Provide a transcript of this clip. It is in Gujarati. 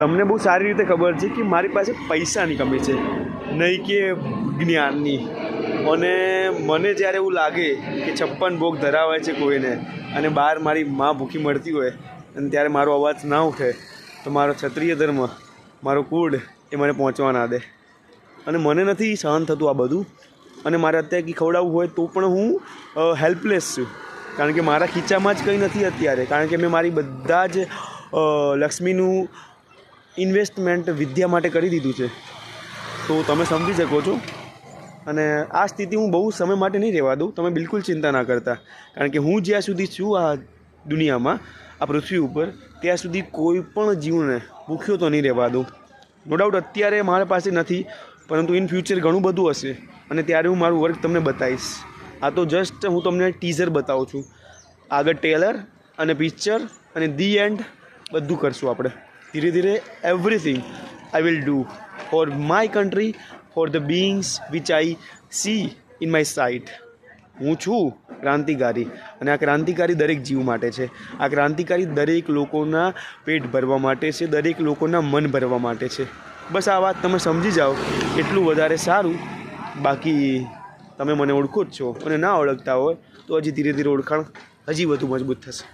તમને બહુ સારી રીતે ખબર છે કે મારી પાસે પૈસાની કમી છે, નહીં કે જ્ઞાનની. અને મને જ્યારે એવું લાગે કે 56 ભોગ ધરાવે છે કોઈને અને બહાર મારી માં ભૂખી મળતી હોય અને ત્યારે મારો અવાજ ના ઉઠે, તો મારો ક્ષત્રિય ધર્મ, મારો કુળ એ મને પહોંચવા ના દે. અને મને નથી સહન થતું આ બધું. અને મારે અત્યારે કંઈ ખવડાવવું હોય તો પણ હું હેલ્પલેસ છું, કારણ કે મારા ખીચામાં જ કંઈ નથી અત્યારે, કારણ કે મેં મારી બધા જ લક્ષ્મીનું ઇન્વેસ્ટમેન્ટ વિદ્યા માટે કરી દીધું છે. તો તમે સમજી શકો છો. અને આ સ્થિતિ હું બહુ સમય માટે નહીં રહેવા દઉં. તમે બિલકુલ ચિંતા ના કરતા, કારણ કે હું જ્યાં સુધી છું આ દુનિયામાં, આ પૃથ્વી ઉપર, ત્યાં સુધી કોઈ પણ જીવને ભૂખ્યો તો નહીં રહેવા દઉં. નો ડાઉટ અત્યારે મારા પાસે નથી, પરંતુ ઇન ફ્યુચર ઘણું બધું હશે અને ત્યારે હું મારું વર્ક તમને બતાવીશ. આ તો જસ્ટ હું તમને ટીઝર બતાવું છું. આગળ ટેલર અને પિક્ચર અને ધી એન્ડ બધું કરશું આપણે. ધીરે ધીરે everything I will do for my country, for the beings which I see in my sight. હું છું ક્રાંતિકારી, અને આ ક્રાંતિકારી દરેક જીવ માટે છે. આ ક્રાંતિકારી દરેક લોકોના પેટ ભરવા માટે છે, દરેક લોકોના મન ભરવા માટે છે. બસ આ વાત તમે સમજી જાઓ એટલું વધારે સારું. બાકી તમે મને ઓળખો જ છો, અને ના ઓળખતા હોય તો હજી ધીરે ધીરે ઓળખાણ હજી વધુ મજબૂત થશે.